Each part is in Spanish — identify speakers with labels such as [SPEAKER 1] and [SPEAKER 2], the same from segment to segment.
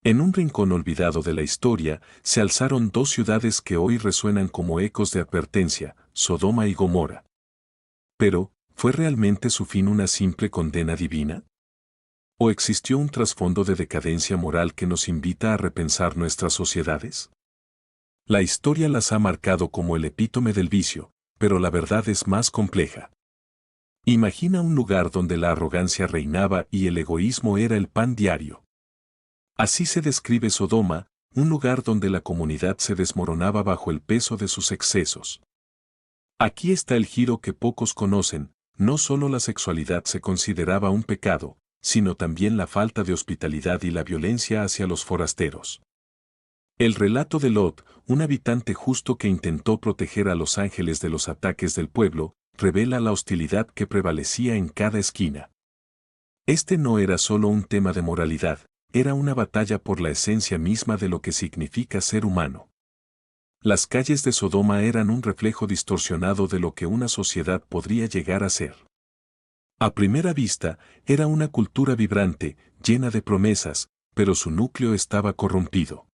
[SPEAKER 1] En un rincón olvidado de la historia, se alzaron dos ciudades que hoy resuenan como ecos de advertencia, Sodoma y Gomorra. Pero, ¿fue realmente su fin una simple condena divina? ¿O existió un trasfondo de decadencia moral que nos invita a repensar nuestras sociedades? La historia las ha marcado como el epítome del vicio, pero la verdad es más compleja. Imagina un lugar donde la arrogancia reinaba y el egoísmo era el pan diario. Así se describe Sodoma, un lugar donde la comunidad se desmoronaba bajo el peso de sus excesos. Aquí está el giro que pocos conocen, no solo la sexualidad se consideraba un pecado, sino también la falta de hospitalidad y la violencia hacia los forasteros. El relato de Lot, un habitante justo que intentó proteger a los ángeles de los ataques del pueblo, revela la hostilidad que prevalecía en cada esquina. Este no era solo un tema de moralidad, era una batalla por la esencia misma de lo que significa ser humano. Las calles de Sodoma eran un reflejo distorsionado de lo que una sociedad podría llegar a ser. A primera vista, era una cultura vibrante, llena de promesas, pero su núcleo estaba corrompido.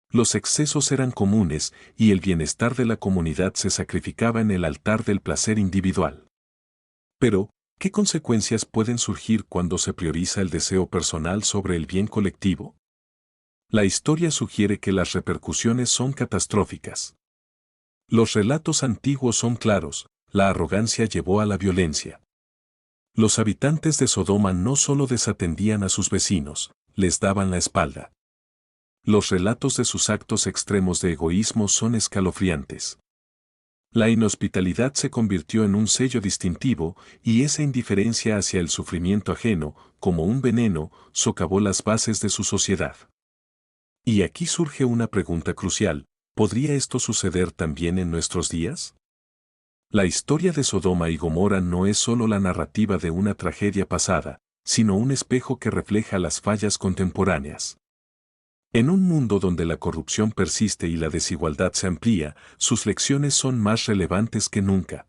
[SPEAKER 1] Los excesos eran comunes y el bienestar de la comunidad se sacrificaba en el altar del placer individual. Pero, ¿qué consecuencias pueden surgir cuando se prioriza el deseo personal sobre el bien colectivo? La historia sugiere que las repercusiones son catastróficas. Los relatos antiguos son claros, la arrogancia llevó a la violencia. Los habitantes de Sodoma no solo desatendían a sus vecinos, les daban la espalda. Los relatos de sus actos extremos de egoísmo son escalofriantes. La inhospitalidad se convirtió en un sello distintivo, y esa indiferencia hacia el sufrimiento ajeno, como un veneno, socavó las bases de su sociedad. Y aquí surge una pregunta crucial: ¿podría esto suceder también en nuestros días? La historia de Sodoma y Gomorra no es solo la narrativa de una tragedia pasada, sino un espejo que refleja las fallas contemporáneas. En un mundo donde la corrupción persiste y la desigualdad se amplía, sus lecciones son más relevantes que nunca.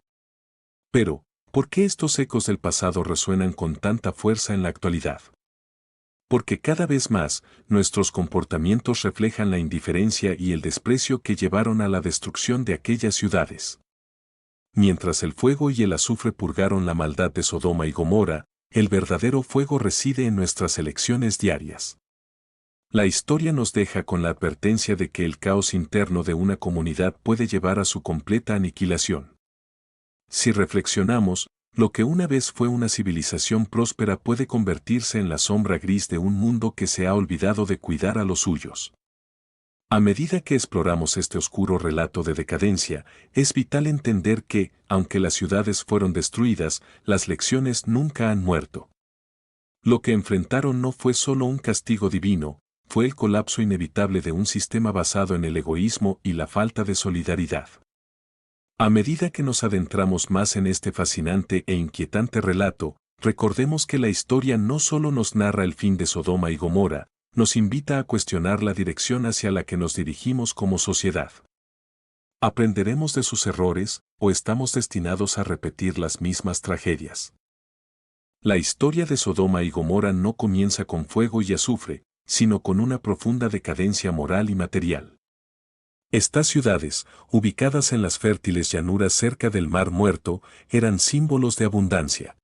[SPEAKER 1] Pero, ¿por qué estos ecos del pasado resuenan con tanta fuerza en la actualidad? Porque cada vez más, nuestros comportamientos reflejan la indiferencia y el desprecio que llevaron a la destrucción de aquellas ciudades. Mientras el fuego y el azufre purgaron la maldad de Sodoma y Gomorra, el verdadero fuego reside en nuestras elecciones diarias. La historia nos deja con la advertencia de que el caos interno de una comunidad puede llevar a su completa aniquilación. Si reflexionamos, lo que una vez fue una civilización próspera puede convertirse en la sombra gris de un mundo que se ha olvidado de cuidar a los suyos. A medida que exploramos este oscuro relato de decadencia, es vital entender que, aunque las ciudades fueron destruidas, las lecciones nunca han muerto. Lo que enfrentaron no fue solo un castigo divino, fue el colapso inevitable de un sistema basado en el egoísmo y la falta de solidaridad. A medida que nos adentramos más en este fascinante e inquietante relato, recordemos que la historia no solo nos narra el fin de Sodoma y Gomorra, nos invita a cuestionar la dirección hacia la que nos dirigimos como sociedad. ¿Aprenderemos de sus errores, o estamos destinados a repetir las mismas tragedias? La historia de Sodoma y Gomorra no comienza con fuego y azufre, sino con una profunda decadencia moral y material. Estas ciudades, ubicadas en las fértiles llanuras cerca del Mar Muerto, eran símbolos de abundancia.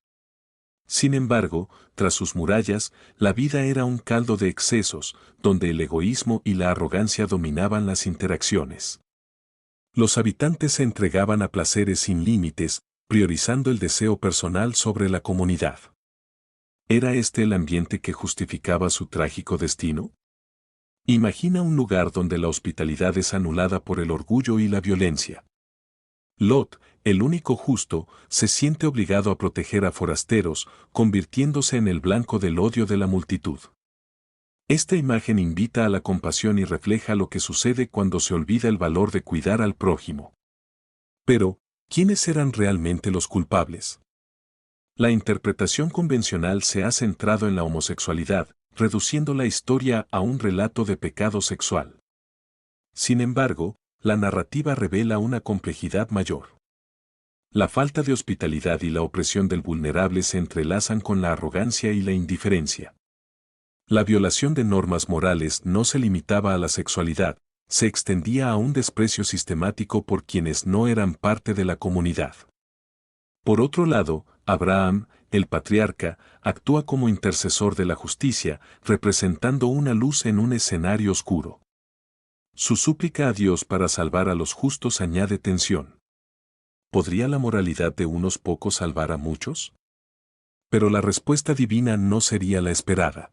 [SPEAKER 1] Sin embargo, tras sus murallas, la vida era un caldo de excesos, donde el egoísmo y la arrogancia dominaban las interacciones. Los habitantes se entregaban a placeres sin límites, priorizando el deseo personal sobre la comunidad. ¿Era este el ambiente que justificaba su trágico destino? Imagina un lugar donde la hospitalidad es anulada por el orgullo y la violencia. Lot, el único justo, se siente obligado a proteger a forasteros, convirtiéndose en el blanco del odio de la multitud. Esta imagen invita a la compasión y refleja lo que sucede cuando se olvida el valor de cuidar al prójimo. Pero, ¿quiénes eran realmente los culpables? La interpretación convencional se ha centrado en la homosexualidad, reduciendo la historia a un relato de pecado sexual. Sin embargo, la narrativa revela una complejidad mayor. La falta de hospitalidad y la opresión del vulnerable se entrelazan con la arrogancia y la indiferencia. La violación de normas morales no se limitaba a la sexualidad, se extendía a un desprecio sistemático por quienes no eran parte de la comunidad. Por otro lado, Abraham, el patriarca, actúa como intercesor de la justicia, representando una luz en un escenario oscuro. Su súplica a Dios para salvar a los justos añade tensión. ¿Podría la moralidad de unos pocos salvar a muchos? Pero la respuesta divina no sería la esperada.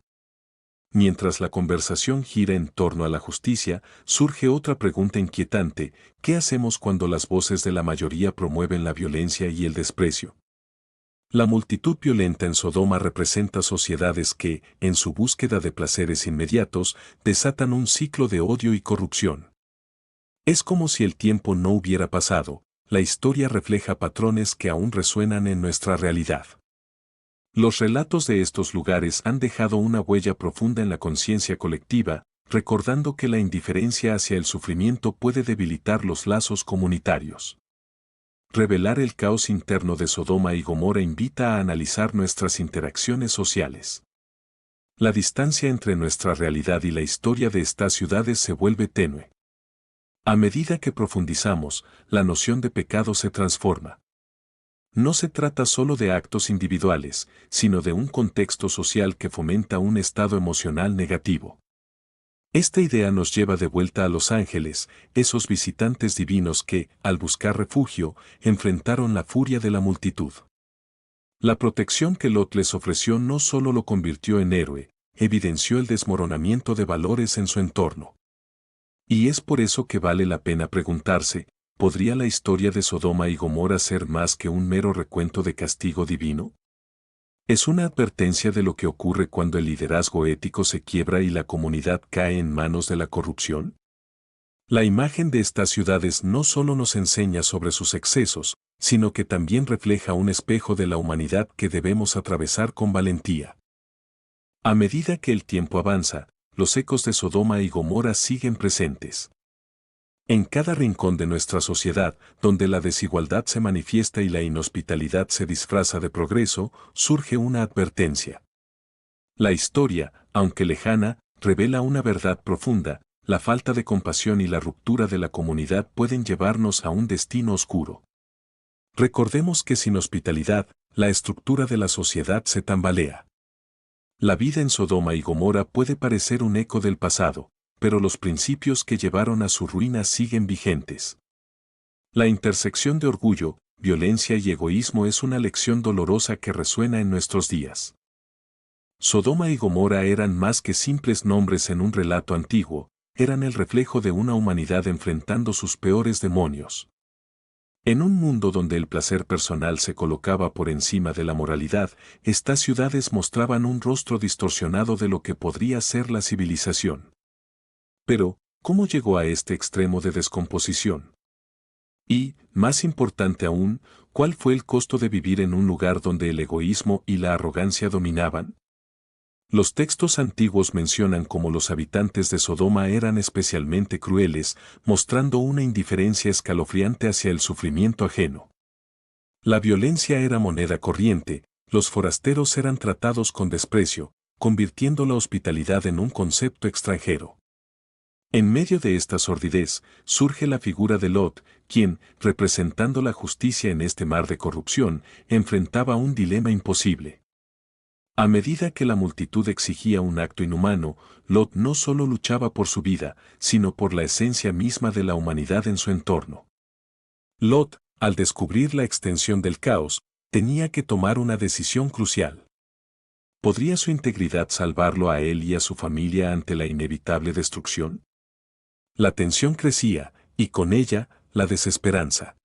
[SPEAKER 1] Mientras la conversación gira en torno a la justicia, surge otra pregunta inquietante: ¿qué hacemos cuando las voces de la mayoría promueven la violencia y el desprecio? La multitud violenta en Sodoma representa sociedades que, en su búsqueda de placeres inmediatos, desatan un ciclo de odio y corrupción. Es como si el tiempo no hubiera pasado, la historia refleja patrones que aún resuenan en nuestra realidad. Los relatos de estos lugares han dejado una huella profunda en la conciencia colectiva, recordando que la indiferencia hacia el sufrimiento puede debilitar los lazos comunitarios. Revelar el caos interno de Sodoma y Gomorra invita a analizar nuestras interacciones sociales. La distancia entre nuestra realidad y la historia de estas ciudades se vuelve tenue. A medida que profundizamos, la noción de pecado se transforma. No se trata solo de actos individuales, sino de un contexto social que fomenta un estado emocional negativo. Esta idea nos lleva de vuelta a los ángeles, esos visitantes divinos que, al buscar refugio, enfrentaron la furia de la multitud. La protección que Lot les ofreció no solo lo convirtió en héroe, evidenció el desmoronamiento de valores en su entorno. Y es por eso que vale la pena preguntarse: ¿podría la historia de Sodoma y Gomorra ser más que un mero recuento de castigo divino? Es una advertencia de lo que ocurre cuando el liderazgo ético se quiebra y la comunidad cae en manos de la corrupción. La imagen de estas ciudades no solo nos enseña sobre sus excesos, sino que también refleja un espejo de la humanidad que debemos atravesar con valentía. A medida que el tiempo avanza, los ecos de Sodoma y Gomorra siguen presentes. En cada rincón de nuestra sociedad, donde la desigualdad se manifiesta y la inhospitalidad se disfraza de progreso, surge una advertencia. La historia, aunque lejana, revela una verdad profunda: la falta de compasión y la ruptura de la comunidad pueden llevarnos a un destino oscuro. Recordemos que sin hospitalidad, la estructura de la sociedad se tambalea. La vida en Sodoma y Gomorra puede parecer un eco del pasado, pero los principios que llevaron a su ruina siguen vigentes. La intersección de orgullo, violencia y egoísmo es una lección dolorosa que resuena en nuestros días. Sodoma y Gomorra eran más que simples nombres en un relato antiguo, eran el reflejo de una humanidad enfrentando sus peores demonios. En un mundo donde el placer personal se colocaba por encima de la moralidad, estas ciudades mostraban un rostro distorsionado de lo que podría ser la civilización. Pero, ¿cómo llegó a este extremo de descomposición? Y, más importante aún, ¿cuál fue el costo de vivir en un lugar donde el egoísmo y la arrogancia dominaban? Los textos antiguos mencionan cómo los habitantes de Sodoma eran especialmente crueles, mostrando una indiferencia escalofriante hacia el sufrimiento ajeno. La violencia era moneda corriente, los forasteros eran tratados con desprecio, convirtiendo la hospitalidad en un concepto extranjero. En medio de esta sordidez, surge la figura de Lot, quien, representando la justicia en este mar de corrupción, enfrentaba un dilema imposible. A medida que la multitud exigía un acto inhumano, Lot no solo luchaba por su vida, sino por la esencia misma de la humanidad en su entorno. Lot, al descubrir la extensión del caos, tenía que tomar una decisión crucial. ¿Podría su integridad salvarlo a él y a su familia ante la inevitable destrucción? La tensión crecía, y con ella, la desesperanza.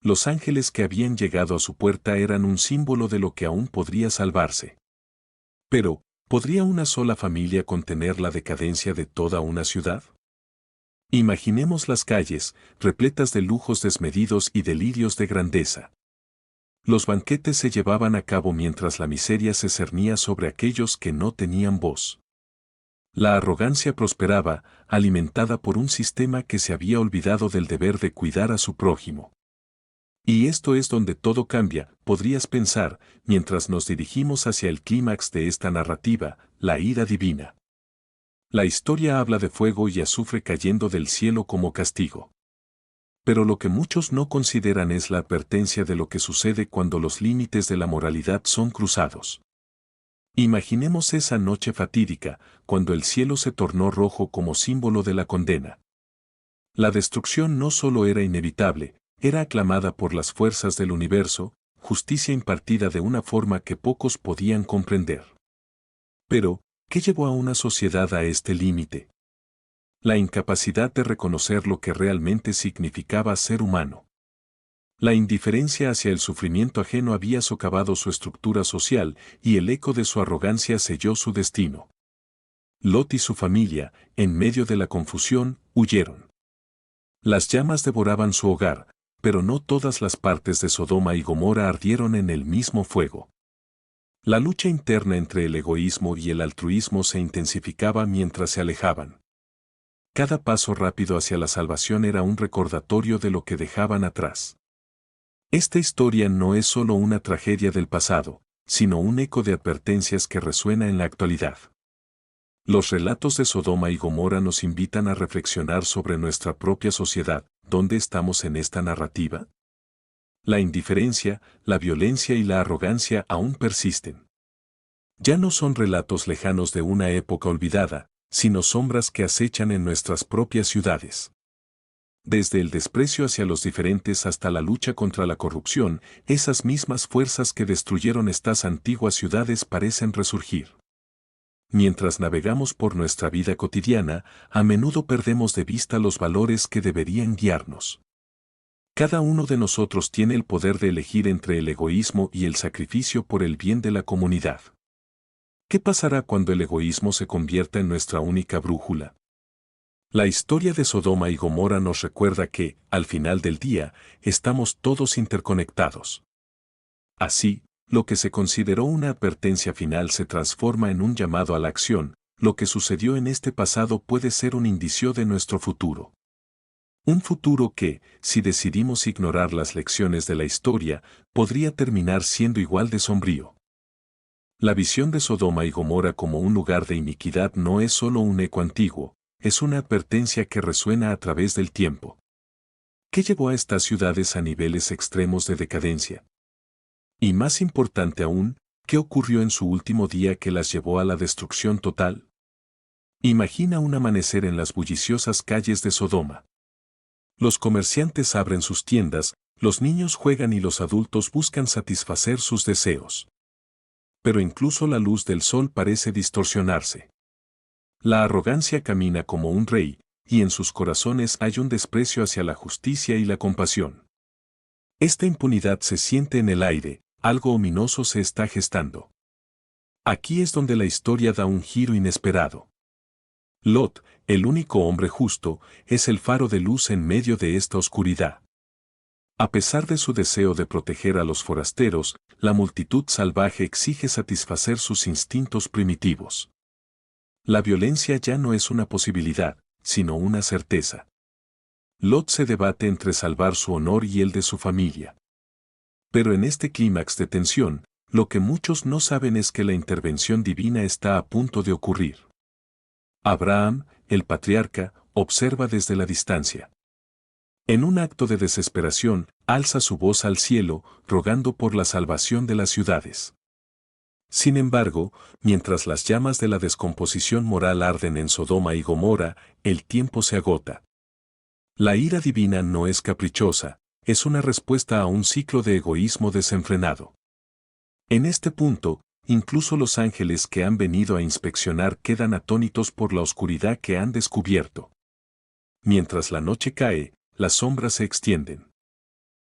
[SPEAKER 1] Los ángeles que habían llegado a su puerta eran un símbolo de lo que aún podría salvarse. Pero, ¿podría una sola familia contener la decadencia de toda una ciudad? Imaginemos las calles, repletas de lujos desmedidos y delirios de grandeza. Los banquetes se llevaban a cabo mientras la miseria se cernía sobre aquellos que no tenían voz. La arrogancia prosperaba, alimentada por un sistema que se había olvidado del deber de cuidar a su prójimo. Y esto es donde todo cambia, podrías pensar, mientras nos dirigimos hacia el clímax de esta narrativa: la ira divina. La historia habla de fuego y azufre cayendo del cielo como castigo. Pero lo que muchos no consideran es la advertencia de lo que sucede cuando los límites de la moralidad son cruzados. Imaginemos esa noche fatídica, cuando el cielo se tornó rojo como símbolo de la condena. La destrucción no solo era inevitable, era aclamada por las fuerzas del universo, justicia impartida de una forma que pocos podían comprender. Pero, ¿qué llevó a una sociedad a este límite? La incapacidad de reconocer lo que realmente significaba ser humano. La indiferencia hacia el sufrimiento ajeno había socavado su estructura social y el eco de su arrogancia selló su destino. Lot y su familia, en medio de la confusión, huyeron. Las llamas devoraban su hogar, pero no todas las partes de Sodoma y Gomorra ardieron en el mismo fuego. La lucha interna entre el egoísmo y el altruismo se intensificaba mientras se alejaban. Cada paso rápido hacia la salvación era un recordatorio de lo que dejaban atrás. Esta historia no es solo una tragedia del pasado, sino un eco de advertencias que resuena en la actualidad. Los relatos de Sodoma y Gomorra nos invitan a reflexionar sobre nuestra propia sociedad. ¿Dónde estamos en esta narrativa? La indiferencia, la violencia y la arrogancia aún persisten. Ya no son relatos lejanos de una época olvidada, sino sombras que acechan en nuestras propias ciudades. Desde el desprecio hacia los diferentes hasta la lucha contra la corrupción, esas mismas fuerzas que destruyeron estas antiguas ciudades parecen resurgir. Mientras navegamos por nuestra vida cotidiana, a menudo perdemos de vista los valores que deberían guiarnos. Cada uno de nosotros tiene el poder de elegir entre el egoísmo y el sacrificio por el bien de la comunidad. ¿Qué pasará cuando el egoísmo se convierta en nuestra única brújula? La historia de Sodoma y Gomorra nos recuerda que, al final del día, estamos todos interconectados. Así, lo que se consideró una advertencia final se transforma en un llamado a la acción. Lo que sucedió en este pasado puede ser un indicio de nuestro futuro. Un futuro que, si decidimos ignorar las lecciones de la historia, podría terminar siendo igual de sombrío. La visión de Sodoma y Gomorra como un lugar de iniquidad no es solo un eco antiguo, es una advertencia que resuena a través del tiempo. ¿Qué llevó a estas ciudades a niveles extremos de decadencia? Y más importante aún, ¿qué ocurrió en su último día que las llevó a la destrucción total? Imagina un amanecer en las bulliciosas calles de Sodoma. Los comerciantes abren sus tiendas, los niños juegan y los adultos buscan satisfacer sus deseos. Pero incluso la luz del sol parece distorsionarse. La arrogancia camina como un rey, y en sus corazones hay un desprecio hacia la justicia y la compasión. Esta impunidad se siente en el aire, algo ominoso se está gestando. Aquí es donde la historia da un giro inesperado. Lot, el único hombre justo, es el faro de luz en medio de esta oscuridad. A pesar de su deseo de proteger a los forasteros, la multitud salvaje exige satisfacer sus instintos primitivos. La violencia ya no es una posibilidad, sino una certeza. Lot se debate entre salvar su honor y el de su familia. Pero en este clímax de tensión, lo que muchos no saben es que la intervención divina está a punto de ocurrir. Abraham, el patriarca, observa desde la distancia. En un acto de desesperación, alza su voz al cielo, rogando por la salvación de las ciudades. Sin embargo, mientras las llamas de la descomposición moral arden en Sodoma y Gomorra, el tiempo se agota. La ira divina no es caprichosa, es una respuesta a un ciclo de egoísmo desenfrenado. En este punto, incluso los ángeles que han venido a inspeccionar quedan atónitos por la oscuridad que han descubierto. Mientras la noche cae, las sombras se extienden.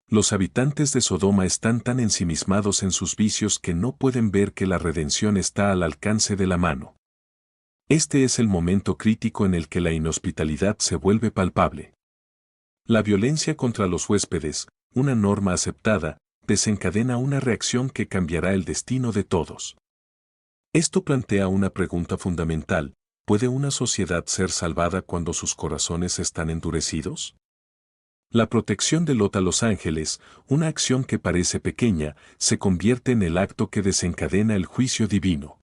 [SPEAKER 1] Los habitantes de Sodoma están tan ensimismados en sus vicios que no pueden ver que la redención está al alcance de la mano. Este es el momento crítico en el que la inhospitalidad se vuelve palpable. La violencia contra los huéspedes, una norma aceptada, desencadena una reacción que cambiará el destino de todos. Esto plantea una pregunta fundamental: ¿puede una sociedad ser salvada cuando sus corazones están endurecidos? La protección de Lot a los ángeles, una acción que parece pequeña, se convierte en el acto que desencadena el juicio divino.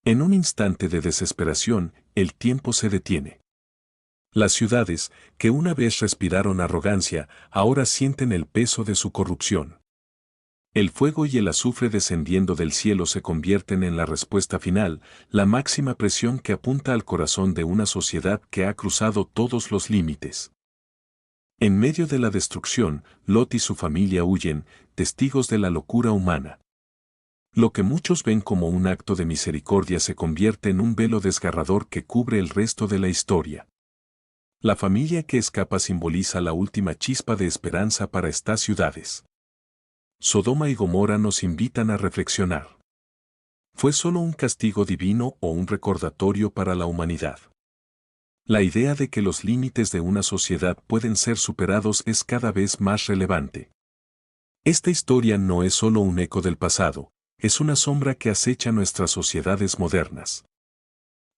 [SPEAKER 1] En un instante de desesperación, el tiempo se detiene. Las ciudades, que una vez respiraron arrogancia, ahora sienten el peso de su corrupción. El fuego y el azufre descendiendo del cielo se convierten en la respuesta final, la máxima presión que apunta al corazón de una sociedad que ha cruzado todos los límites. En medio de la destrucción, Lot y su familia huyen, testigos de la locura humana. Lo que muchos ven como un acto de misericordia se convierte en un velo desgarrador que cubre el resto de la historia. La familia que escapa simboliza la última chispa de esperanza para estas ciudades. Sodoma y Gomorra nos invitan a reflexionar. ¿Fue solo un castigo divino o un recordatorio para la humanidad? La idea de que los límites de una sociedad pueden ser superados es cada vez más relevante. Esta historia no es solo un eco del pasado, es una sombra que acecha nuestras sociedades modernas.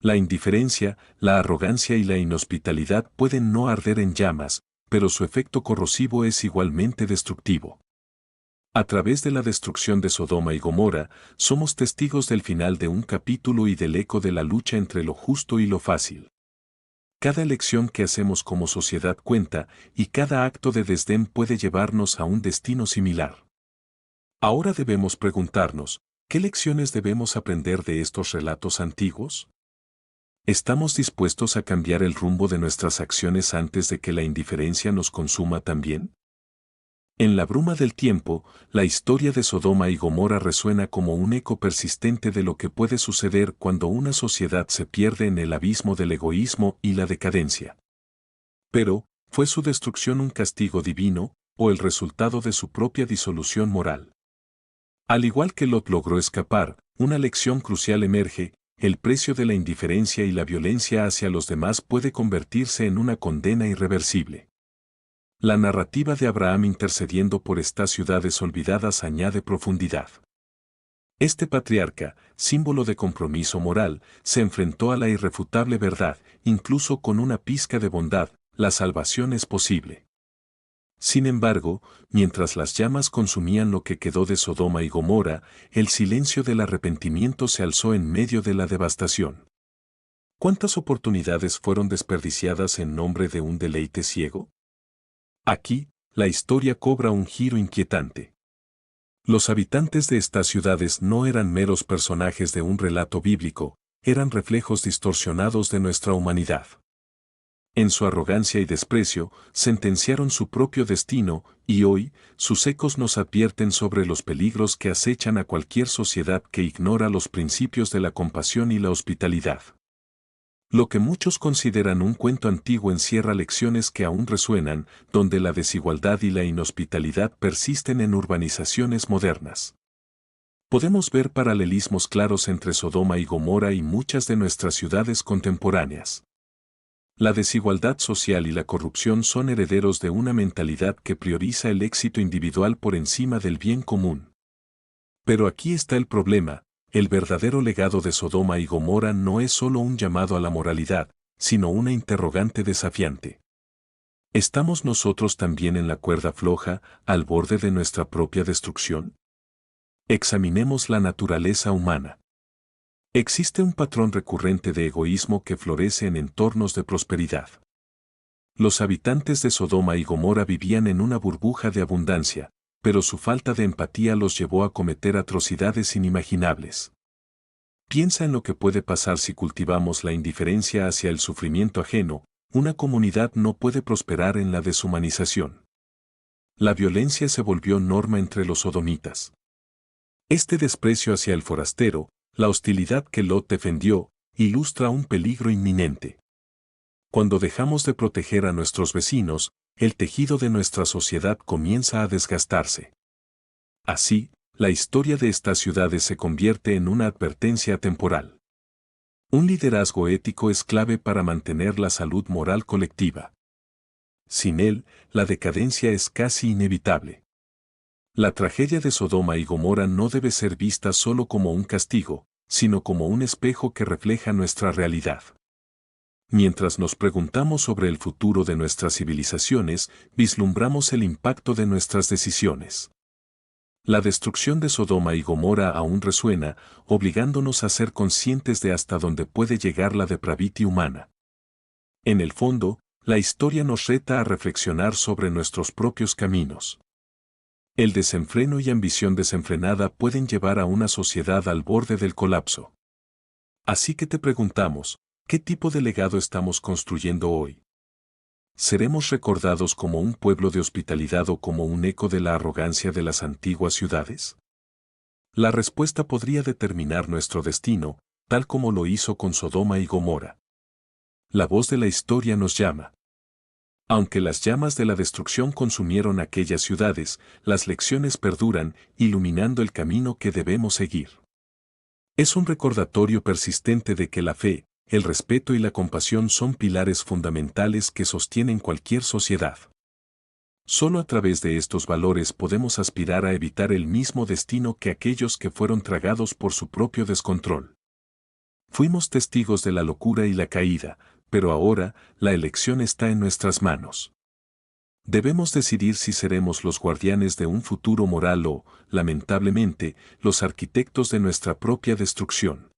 [SPEAKER 1] La indiferencia, la arrogancia y la inhospitalidad pueden no arder en llamas, pero su efecto corrosivo es igualmente destructivo. A través de la destrucción de Sodoma y Gomorra, somos testigos del final de un capítulo y del eco de la lucha entre lo justo y lo fácil. Cada elección que hacemos como sociedad cuenta, y cada acto de desdén puede llevarnos a un destino similar. Ahora debemos preguntarnos, ¿qué lecciones debemos aprender de estos relatos antiguos? ¿Estamos dispuestos a cambiar el rumbo de nuestras acciones antes de que la indiferencia nos consuma también? En la bruma del tiempo, la historia de Sodoma y Gomorra resuena como un eco persistente de lo que puede suceder cuando una sociedad se pierde en el abismo del egoísmo y la decadencia. Pero, ¿fue su destrucción un castigo divino, o el resultado de su propia disolución moral? Al igual que Lot logró escapar, una lección crucial emerge: el precio de la indiferencia y la violencia hacia los demás puede convertirse en una condena irreversible. La narrativa de Abraham intercediendo por estas ciudades olvidadas añade profundidad. Este patriarca, símbolo de compromiso moral, se enfrentó a la irrefutable verdad: incluso con una pizca de bondad, la salvación es posible. Sin embargo, mientras las llamas consumían lo que quedó de Sodoma y Gomorra, el silencio del arrepentimiento se alzó en medio de la devastación. ¿Cuántas oportunidades fueron desperdiciadas en nombre de un deleite ciego? Aquí, la historia cobra un giro inquietante. Los habitantes de estas ciudades no eran meros personajes de un relato bíblico, eran reflejos distorsionados de nuestra humanidad. En su arrogancia y desprecio, sentenciaron su propio destino, y hoy, sus ecos nos advierten sobre los peligros que acechan a cualquier sociedad que ignora los principios de la compasión y la hospitalidad. Lo que muchos consideran un cuento antiguo encierra lecciones que aún resuenan, donde la desigualdad y la inhospitalidad persisten en urbanizaciones modernas. Podemos ver paralelismos claros entre Sodoma y Gomorra y muchas de nuestras ciudades contemporáneas. La desigualdad social y la corrupción son herederos de una mentalidad que prioriza el éxito individual por encima del bien común. Pero aquí está el problema: el verdadero legado de Sodoma y Gomorra no es solo un llamado a la moralidad, sino una interrogante desafiante. ¿Estamos nosotros también en la cuerda floja, al borde de nuestra propia destrucción? Examinemos la naturaleza humana. Existe un patrón recurrente de egoísmo que florece en entornos de prosperidad. Los habitantes de Sodoma y Gomorra vivían en una burbuja de abundancia, pero su falta de empatía los llevó a cometer atrocidades inimaginables. Piensa en lo que puede pasar si cultivamos la indiferencia hacia el sufrimiento ajeno. Una comunidad no puede prosperar en la deshumanización. La violencia se volvió norma entre los sodomitas. Este desprecio hacia el forastero, la hostilidad que Lot defendió, ilustra un peligro inminente. Cuando dejamos de proteger a nuestros vecinos, el tejido de nuestra sociedad comienza a desgastarse. Así, la historia de estas ciudades se convierte en una advertencia temporal. Un liderazgo ético es clave para mantener la salud moral colectiva. Sin él, la decadencia es casi inevitable. La tragedia de Sodoma y Gomorra no debe ser vista solo como un castigo, sino como un espejo que refleja nuestra realidad. Mientras nos preguntamos sobre el futuro de nuestras civilizaciones, vislumbramos el impacto de nuestras decisiones. La destrucción de Sodoma y Gomorra aún resuena, obligándonos a ser conscientes de hasta dónde puede llegar la depravity humana. En el fondo, la historia nos reta a reflexionar sobre nuestros propios caminos. El desenfreno y ambición desenfrenada pueden llevar a una sociedad al borde del colapso. Así que te preguntamos, ¿qué tipo de legado estamos construyendo hoy? ¿Seremos recordados como un pueblo de hospitalidad o como un eco de la arrogancia de las antiguas ciudades? La respuesta podría determinar nuestro destino, tal como lo hizo con Sodoma y Gomorra. La voz de la historia nos llama. Aunque las llamas de la destrucción consumieron aquellas ciudades, las lecciones perduran, iluminando el camino que debemos seguir. Es un recordatorio persistente de que la fe, el respeto y la compasión son pilares fundamentales que sostienen cualquier sociedad. Solo a través de estos valores podemos aspirar a evitar el mismo destino que aquellos que fueron tragados por su propio descontrol. Fuimos testigos de la locura y la caída, pero ahora la elección está en nuestras manos. Debemos decidir si seremos los guardianes de un futuro moral o, lamentablemente, los arquitectos de nuestra propia destrucción.